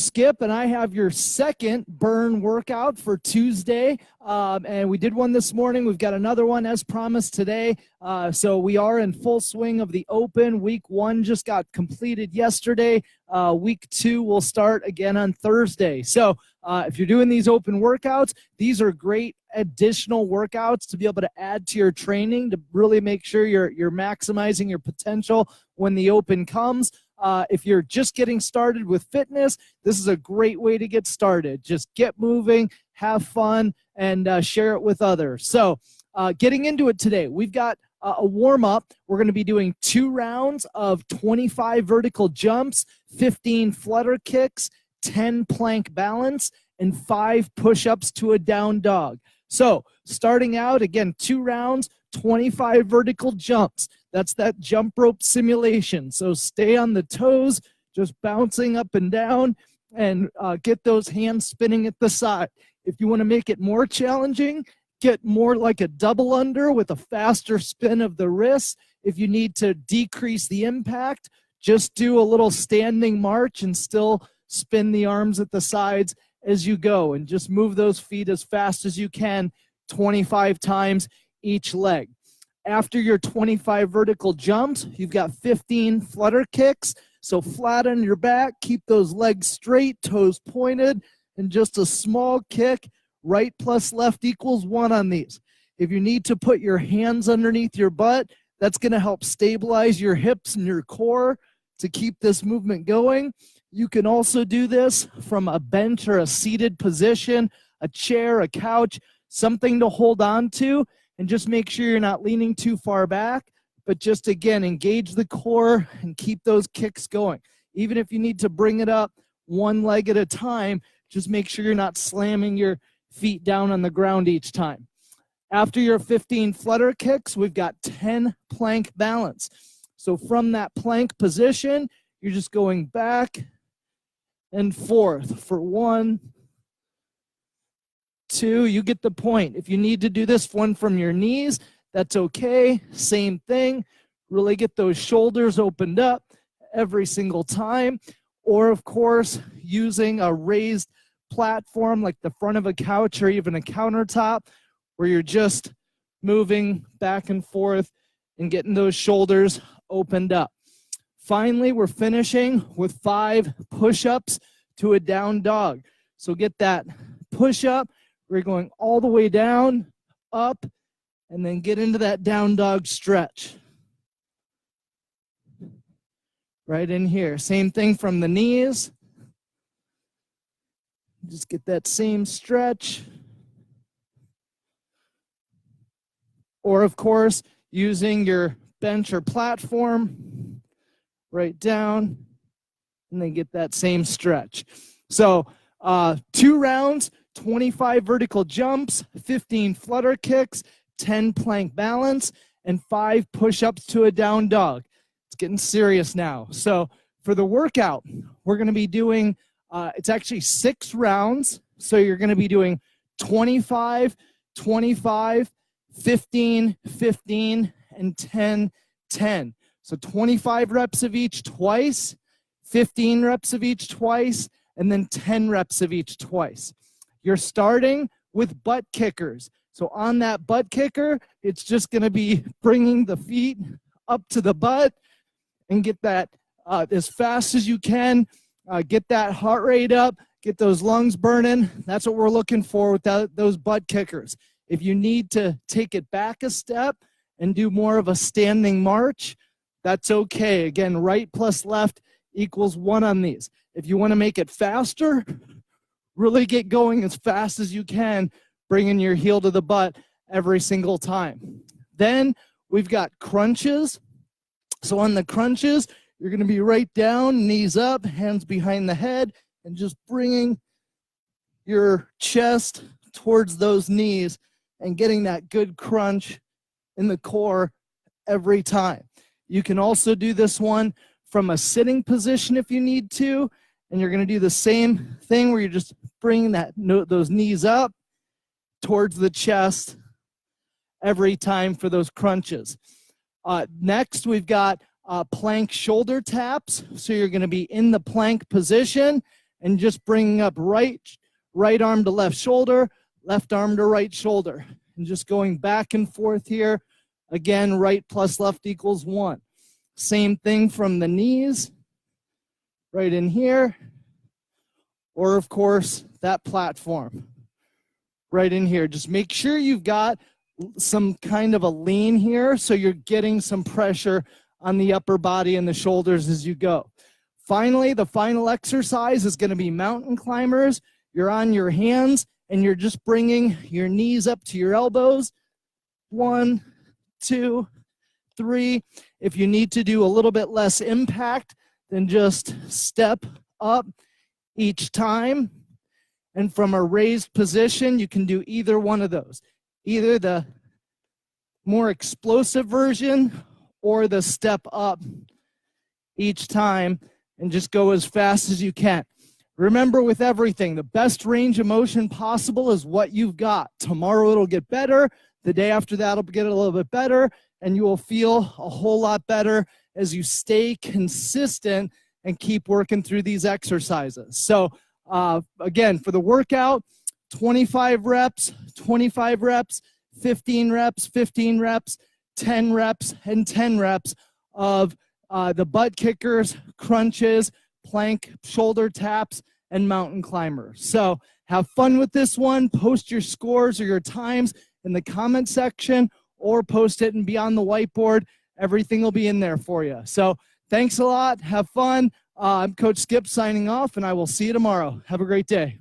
Skip and I have your second burn workout for Tuesday, and we did one this morning. We've got another one as promised today, so we are in full swing of the open. Week 1 just got completed yesterday. Week 2 will start again on Thursday. So if you're doing these open workouts, these are great additional workouts to be able to add to your training to really make sure you're maximizing your potential when the open comes. If you're just getting started with fitness, this is a great way to get started. Just get moving, have fun, and share it with others. So getting into it today, we've got a warm-up. We're going to be doing 2 rounds of 25 vertical jumps, 15 flutter kicks, 10 plank balance, and 5 push-ups to a down dog. So starting out, again, 2 rounds, 25 vertical jumps. That's that jump rope simulation. So stay on the toes, just bouncing up and down, and get those hands spinning at the side. If you want to make it more challenging, get more like a double under with a faster spin of the wrists. If you need to decrease the impact, just do a little standing march and still spin the arms at the sides as you go, and just move those feet as fast as you can, 25 times each leg. After your 25 vertical jumps, you've got 15 flutter kicks. So flat on your back, keep those legs straight, toes pointed, and just a small kick. Right plus left equals 1 on these. If you need to put your hands underneath your butt, that's going to help stabilize your hips and your core to keep this movement going. You can also do this from a bench or a seated position, a chair, a couch, something to hold on to, and just make sure you're not leaning too far back, but just, again, engage the core and keep those kicks going. Even if you need to bring it up 1 leg at a time, just make sure you're not slamming your feet down on the ground each time. After your 15 flutter kicks, we've got 10 plank balance. So from that plank position, you're just going back and forth for 1, 2, you get the point. If you need to do this one from your knees, that's okay. Same thing. Really get those shoulders opened up every single time. Or, of course, using a raised platform like the front of a couch or even a countertop, where you're just moving back and forth and getting those shoulders opened up. Finally, we're finishing with 5 push-ups to a down dog. So get that push-up. We're going all the way down, up, and then get into that down dog stretch. Right in here. Same thing from the knees. Just get that same stretch. Or, of course, using your bench or platform, right down, and then get that same stretch. So 2 rounds, 25 vertical jumps, 15 flutter kicks, 10 plank balance, and 5 push-ups to a down dog. It's getting serious now. So for the workout, we're going to be doing, it's actually 6 rounds. So you're going to be doing 25, 25, 15, 15, and 10, 10. So 25 reps of each twice, 15 reps of each twice, and then 10 reps of each twice. You're starting with butt kickers. So on that butt kicker, it's just going to be bringing the feet up to the butt and get that as fast as you can. Get that heart rate up, get those lungs burning. That's what we're looking for with those butt kickers. If you need to take it back a step and do more of a standing march, that's okay. Again, right plus left equals 1 on these. If you want to make it faster, really get going as fast as you can, bringing your heel to the butt every single time. Then we've got crunches. So on the crunches, you're going to be right down, knees up, hands behind the head, and just bringing your chest towards those knees and getting that good crunch in the core every time. You can also do this one from a sitting position if you need to, and you're going to do the same thing where you're just bringing those knees up towards the chest every time for those crunches. Next, we've got plank shoulder taps. So you're going to be in the plank position, and just bringing up right arm to left shoulder, left arm to right shoulder, and just going back and forth here. Again, right plus left equals 1. Same thing from the knees, right in here, or of course, that platform right in here. Just make sure you've got some kind of a lean here so you're getting some pressure on the upper body and the shoulders as you go. Finally, the final exercise is going to be mountain climbers. You're on your hands and you're just bringing your knees up to your elbows. 1, 2, 3. If you need to do a little bit less impact, then just step up each time. And from a raised position, you can do either one of those. Either the more explosive version or the step up each time, and just go as fast as you can. Remember, with everything, the best range of motion possible is what you've got. Tomorrow it'll get better. The day after that it'll get a little bit better, and you will feel a whole lot better as you stay consistent and keep working through these exercises. So again, for the workout, 25 reps, 25 reps, 15 reps, 15 reps, 10 reps, and 10 reps of the butt kickers, crunches, plank, shoulder taps, and mountain climbers. So have fun with this one. Post your scores or your times in the comment section, or post it in Beyond the Whiteboard. Everything will be in there for you. So thanks a lot. Have fun. I'm Coach Skip signing off, and I will see you tomorrow. Have a great day.